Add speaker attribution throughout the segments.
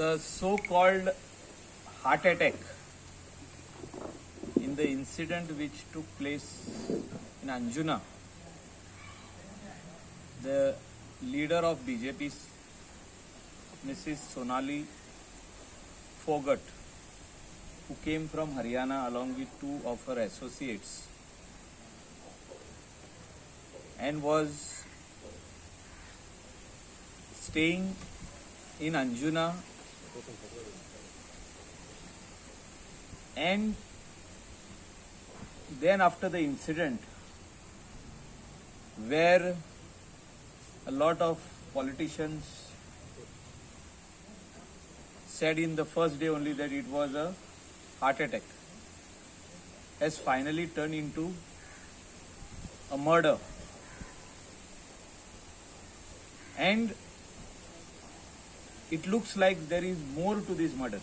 Speaker 1: the so-called heart attack in the incident which took place in Anjuna, the leader of BJP, Mrs. Sonali Phogat, who came from Haryana along with two of her associates and was staying in Anjuna, and then after the incident where a lot of politicians said in the first day only that it was a heart attack, has finally turned into a murder. And it looks like there is more to this murder.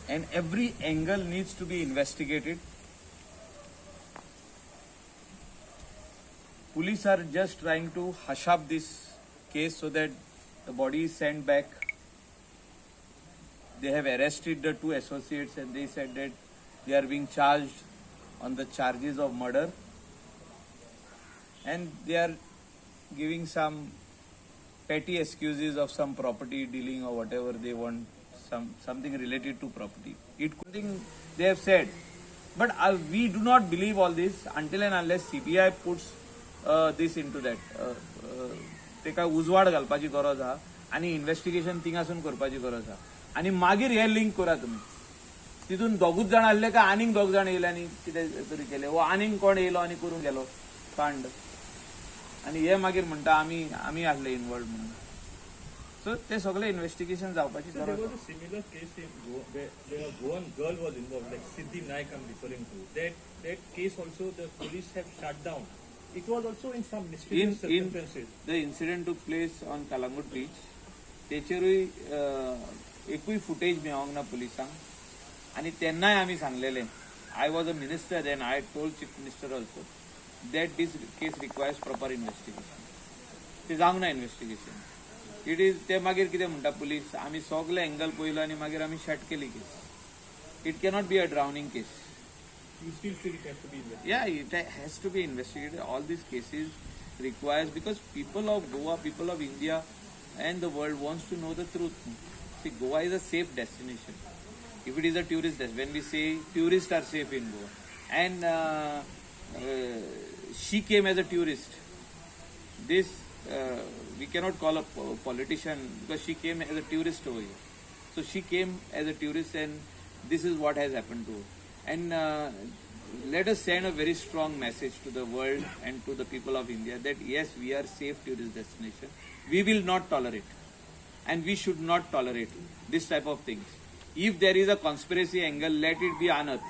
Speaker 1: And every angle needs to be investigated. Police are just trying to hush up this case so that the body is sent back. They have arrested the two associates and they said that they are being charged on the charges of murder. And they are giving some petty excuses of some property dealing or whatever they want, something related to property. It could be they have said. But we do not believe all this until and unless CBI puts this into that. ते काय उजवाड घालपाची गरज आहा आणि investigation थिंगासून करपाची गरज आहा आणि मागीर हे लिंक करा तुम्ही तिथून दोगूच जाण आसले का आनीक दोग जाण येयले आनी कितें तरी केले वो आनीक कोण येयलो आनी करून गेलो कांड आणि हे मागीर म्हणटा आमी आसले इनवॉल्व म्हणून सो ते सगळे इन्व्हेस्टिगेशन जावपाची गरज आहा.
Speaker 2: There was a similar case in where a Goan girl was involved, like Siddhi Naik I'm referring to. That case also the police have shut down. It was also in some mysterious circumstances.
Speaker 1: The incident took place on Calangute beach. तेचेरूय एकूय footage मेळोंक ना पुलिसांक आनी तेन्नाय आमी सांगलेले. I was a minister then. I told chief minister also that this case requires proper investigation. ते जावंक ना investigation. It is ते मागीर कितें म्हणटा पुलीस आमी सगळे एंगल पळयलो आनी मागीर आमी शट केली case. It cannot be a drowning case.
Speaker 2: You still feel it has to be investigated?
Speaker 1: Yeah, it has to be investigated. All these cases requires because people of Goa, people of India and the world wants to know the truth. See, Goa is a safe destination. If it is a tourist destination, when we say tourists are safe in Goa, and she came as a tourist. This we cannot call a politician because she came as a tourist over here. So she came as a tourist, and this is what has happened to her. And let us send a very strong message to the world and to the people of India that yes, we are safe tourist destination. We will not tolerate, and we should not tolerate this type of things. If there is a conspiracy angle, let it be unearthed,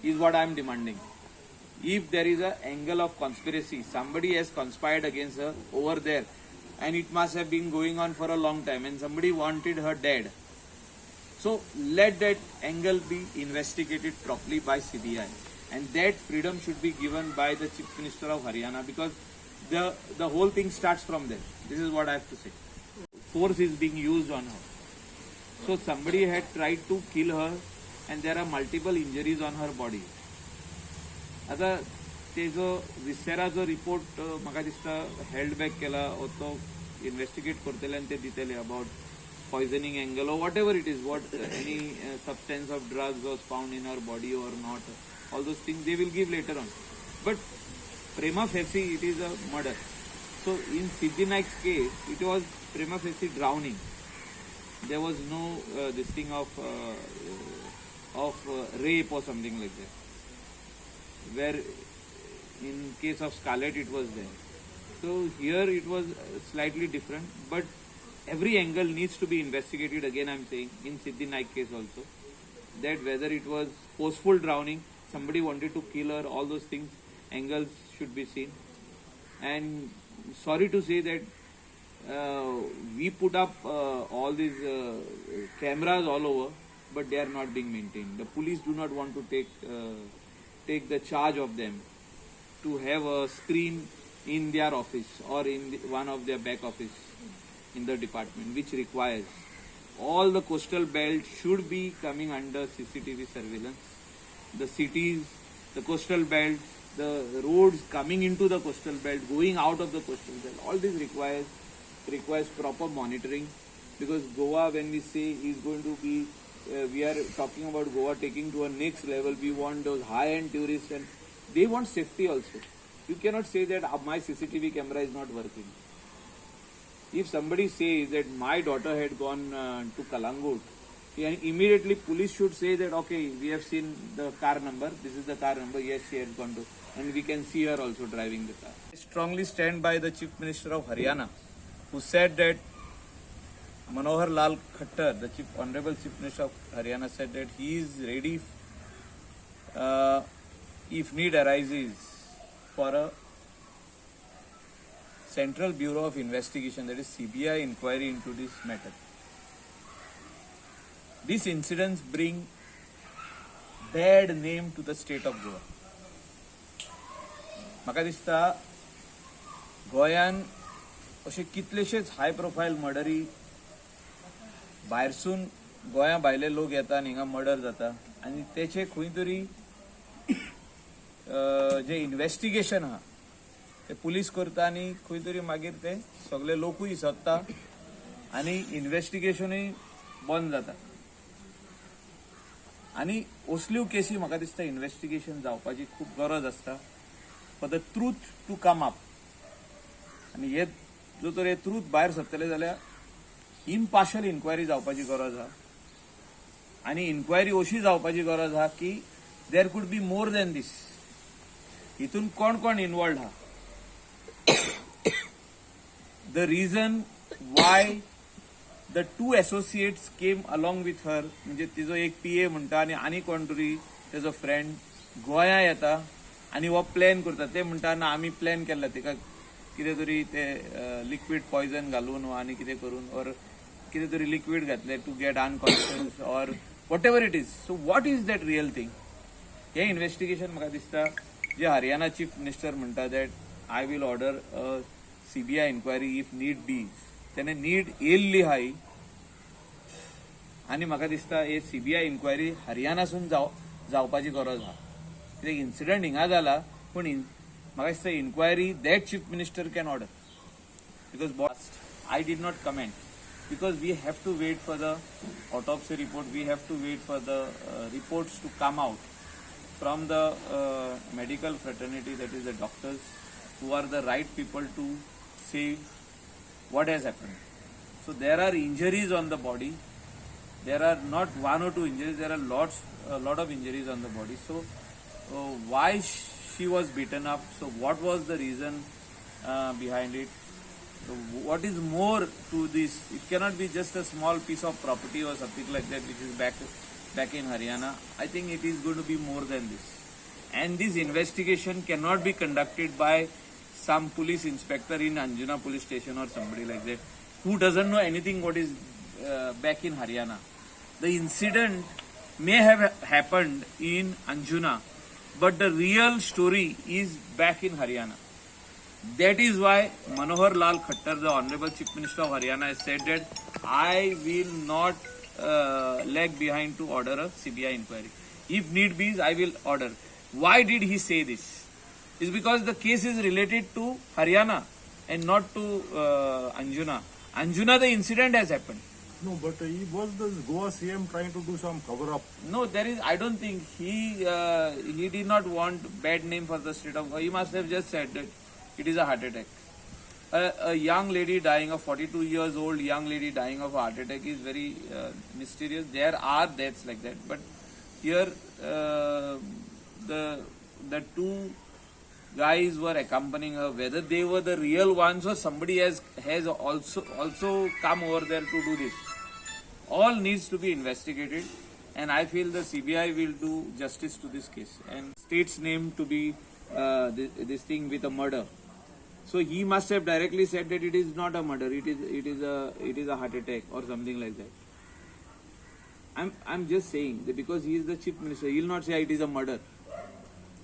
Speaker 1: is what I am demanding. If there is an angle of conspiracy, somebody has conspired against her over there, and it must have been going on for a long time, and somebody wanted her dead. So let that angle be investigated properly by CBI, and that freedom should be given by the Chief Minister of Haryana because the whole thing starts from there. This is what I have to say. Force is being used on her. So somebody had tried to kill her, and there are multiple injuries on her body. आता तेजो विसेराचो report म्हाका दिसता held back केला तो investigate करतले आनी ते दितले about poisoning angle or whatever it is, what any substance of drugs was found in her body or not, all those things they will give later on. But prima facie it is a murder. So in Siddhi Naik's case it was prima facie drowning. There was no this thing of rape or something like that. Where in case of Scarlett it was there. So here it was slightly different, but every angle needs to be investigated. Again I am saying in Siddhi Naik case also that whether it was forceful drowning, somebody wanted to kill her, all those things, angles should be seen. And sorry to say that we put up all these cameras all over, but they are not being maintained. The police do not want to take the charge of them to have a screen in their office or in one of their back office. in the department which requires all the coastal belt should be coming under CCTV surveillance. The cities, the coastal belt, the roads coming into the coastal belt, going out of the coastal belt, all this requires proper monitoring, because Goa, when we say is going to be, we are talking about Goa taking to a next level. We want those high-end tourists, and they want safety also. You cannot say that my CCTV camera is not working. If somebody says that my daughter had gone to Calangute, immediately police should say that, okay, we have seen the car number, this is the car number, yes, she had gone to, and we can see her also driving the car. I strongly stand by the Chief Minister of Haryana, who said that Manohar Lal Khattar, the Honorable Chief Minister of Haryana, said that he is ready if need arises for a Central Bureau of Investigation, that is CBI inquiry into this matter. These incidents bring bad name to the state of Goa. म्हाका दिसता गोंयान अशे कितलेशेच हाय profile मर्डरी भायरसून गोंया भायले लोक येता आनी हिंगा मर्डर जाता, आनी तेचे खंय तरी जे इन्व्हेस्टिगेशन आहा ते पुलीस करता आनी खंय तरी मागीर ते सगळे लोकूय सोदता आनी इन्व्हेस्टिगेशनूय बंद जाता. आनी असल्यो केसी म्हाका दिसता इन्व्हेस्टिगेशन जावपाची खूब गरज आसता for the truth to come up. आनी हे जो तर हे ट्रूथ भायर सरतले जाल्यार इम्पार्शियल इन्क्वायरी जावपाची गरज आहा, आनी इन्क्वायरी अशी जावपाची गरज आहा की देर कूड बी मोर दॅन दीस. हितून कोण कोण इन्वॉल्ड आहा, the reason why the two associates came along with her, म्हणजे तिजो एक PA म्हणटा आनी आनी कोण तरी तेजो फ्रेंड गोंया येता आनी हो प्लॅन करता. ते म्हणटा ना आमी प्लॅन केल्ला, तिका कितें तरी ते लिक्वीड पॉयझन घालून वा आनी कितें करून ऑर कितें तरी लिक्वीड घातले to get unconscious or whatever it is. So what is that real thing? हे इन्व्हेस्टिगेशन म्हाका दिसता जे हरियाणा चीफ मिनिस्टर म्हणटा that I will order CBI inquiry if need be, तेणे नीड येयल्ली हाय आनी म्हाका दिसता हे CBI inquiry हरियाणासून जावपाची गरज आहा. कित्याक इन्सिडंट हिंगा जाला पूण म्हाका दिसता inquiry that chief minister can order, because I did not comment because we have to wait for the autopsy report, we have to wait for the reports to come out from the medical fraternity, that is the doctors who are the right people to say what has happened. So there are injuries on the body. There are not one or two injuries. There are a lot of injuries on the body. So why she was beaten up? So what was the reason behind it? So what is more to this? It cannot be just a small piece of property or something like that, which is back in Haryana. I think it is going to be more than this. And this investigation cannot be conducted by some police inspector in Anjuna police station or somebody like that who doesn't know anything what is back in Haryana. The incident may have happened in Anjuna, but the real story is back in Haryana. That is why Manohar Lal Khattar, the Honorable Chief Minister of Haryana, has said that I will not lag behind to order a CBI inquiry. If need be, I will order. Why did he say this? It's because the case is related to Haryana and not to Anjuna. Anjuna, the incident has happened.
Speaker 3: No, but he was the Goa CM trying to do some cover up.
Speaker 1: No, there is. I don't think he did not want bad name for the state of Goa. He must have just said that it is a heart attack. A young lady dying, a 42 years old young lady dying of a heart attack is very mysterious. There are deaths like that, but here the two guys were accompanying her. Whether they were the real ones or somebody has also come over there to do this, all needs to be investigated. And I feel the CBI will do justice to this case. And state's name to be this thing with a murder. So he must have directly said that it is not a murder. It is a heart attack or something like that. I'm just saying that because he is the chief minister, he will not say it is a murder.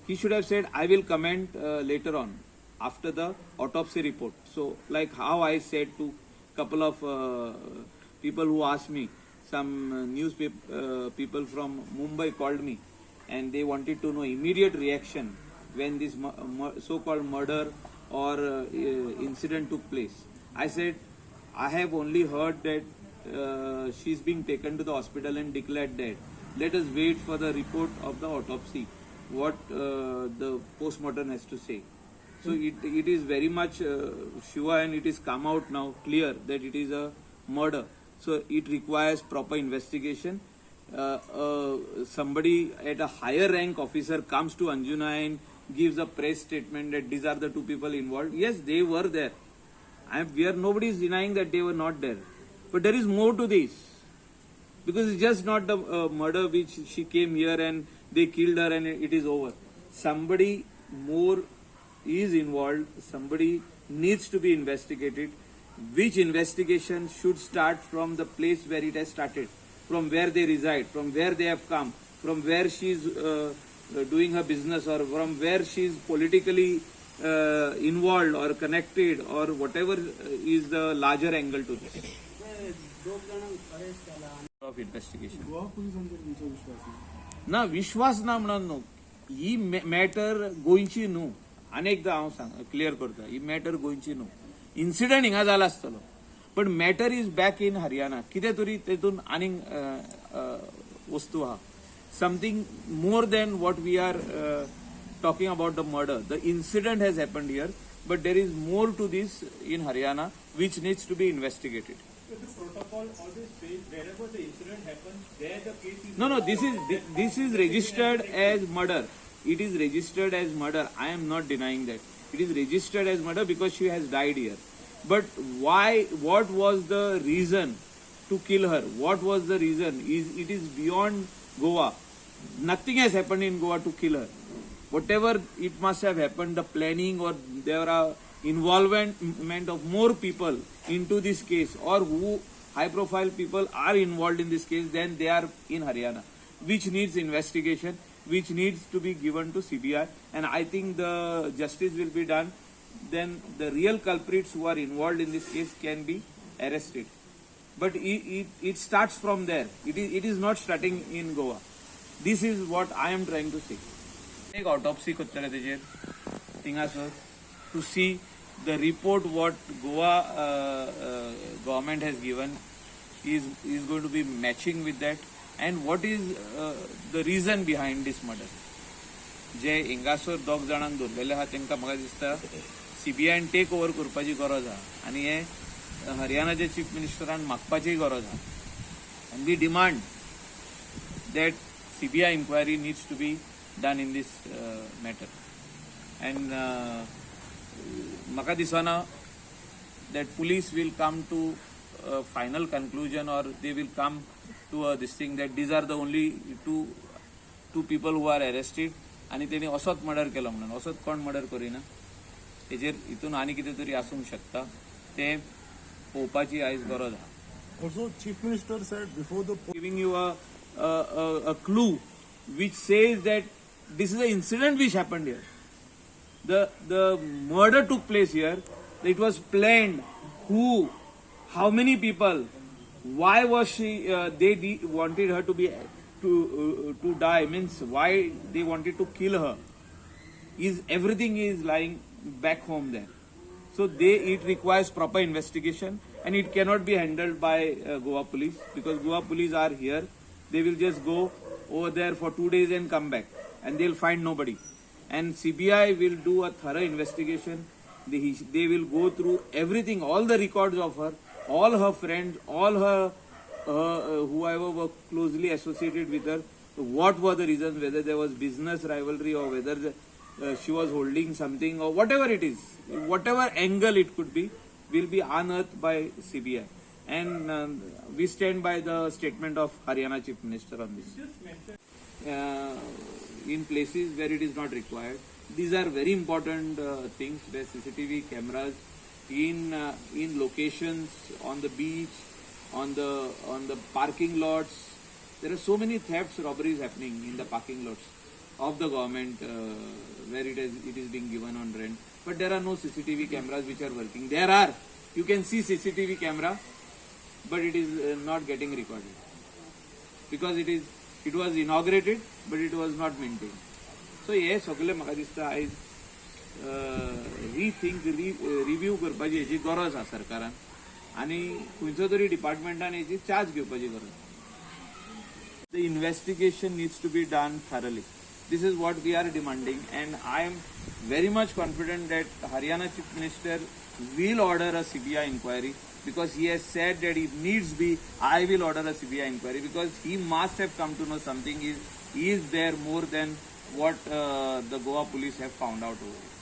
Speaker 1: He should have said, I will comment later on after the autopsy report. So like how I said to couple of people who asked me. Some newspaper people from Mumbai called me, and they wanted to know immediate reaction when this so-called murder or incident took place. I said, I have only heard that she's being taken to the hospital and declared dead. Let us wait for the report of the autopsy, what the postmortem has to say. So it is very much sure, and it is come out now clear that it is a murder. So it requires proper investigation. Somebody at a higher rank officer comes to Anjuna and gives a press statement that these are the two people involved. Yes, they were there. Nobody is denying that they were not there. But there is more to this. Because it's just not the murder which she came here and they killed her and it is over. Somebody more is involved. Somebody needs to be investigated. Which investigation should start from the place where it has started, from where they reside, from where they have come, from where she is doing her business, or from where she is politically involved or connected, or whatever is the larger angle to this. Of investigation.
Speaker 3: Goa पोलिसांचेर तुमचो विश्वास ना?
Speaker 1: ना विश्वास ना म्हणून न्हू, ही matter गोंयची न्हू. अनेकदा हांव क्लियर करता, ही मॅटर गोंयची न्हू. इन्सिडंट हिंगा जाला आसतलो, पण matter is back in Haryana. कितें तरी तेतून आनीक वस्तू आहा. Something more than what we are talking about the murder. The incident has happened here, but there is more to this in Haryana which needs to be investigated.
Speaker 2: So the protocol always says wherever the incident happens, there the case is...
Speaker 1: No, this is registered as murder. It is registered as murder. I am not denying that. It is registered as murder because she has died here. But why? What was the reason to kill her? What was the reason? It is beyond Goa. Nothing has happened in Goa to kill her. Whatever it must have happened, the planning, or there are involvement of more people into this case, or who high profile people are involved in this case, then they are in Haryana, which needs investigation, which needs to be given to CBI, and I think the justice will be done. Then the real culprits who are involved in this case can be arrested. But it starts from there. It is not starting in Goa. This is what I am trying to say. एक autopsy करतले तेजेर थिंगासर to see the report what Goa government has given is going to be matching with that, and what is the reason behind this murder. जे हिंगासर दोग जाणांक धरलेले आहा तांकां म्हाका दिसता सीबीआयन टेक ओवर करपाची गरज आहा, आनी हे हरियाणाचे चीफ मिनिस्टरान मागपाची गरज आहा. And we demand that CBI inquiry needs to be done in this matter. And maka disana that police will come to a final conclusion, or they will come to this thing that these are the only two people who are arrested, आणि त्यांनी असोच murder केलो म्हणून. असोच कोण murder करिना, हेजेर हितून आनी कितें तरी आसूंक शकता, ते पळोवपाची आयज गरज आहा.
Speaker 3: Also, Chief Minister said before the
Speaker 1: Giving you a clue which says that this is an incident which happened here. The murder took place here. It was planned. Who? How many people? Why was she? They wanted her to be to die. Means why they wanted to kill her? Everything is lying back home there. So it requires proper investigation, and it cannot be handled by Goa police, because Goa police are here. They will just go over there for 2 days and come back, and they'll find nobody. And CBI will do a thorough investigation. They will go through everything, all the records of her, all her friends, all her whoever were closely associated with her. What were the reasons? Whether there was business rivalry, or whether she was holding something, or whatever it is, whatever angle it could be, will be unearthed by CBI. And we stand by the statement of Haryana Chief Minister on this. In places where it is not required, these are very important things, where CCTV cameras in locations, on the beach, on the parking lots. There are so many thefts, robberies happening in the parking lots of the government, where it is being given on rent. But there are no CCTV cameras which are working. There are, You can see CCTV camera, but it is not getting recorded because it was inaugurated, but it was not maintained. So हे सगळे म्हाका दिसता आयज review करपाची हेची गरज आसा सरकारान आनी खंयचो तरी डिपार्टमेंटान हेची चार्ज घेवपाची गरज. The investigation needs to be done thoroughly. This is what we are demanding, and I am very much confident that Haryana Chief Minister will order a CBI inquiry, because he has said that if needs be, I will order a CBI inquiry, because he must have come to know something is there more than what the Goa police have found out over it.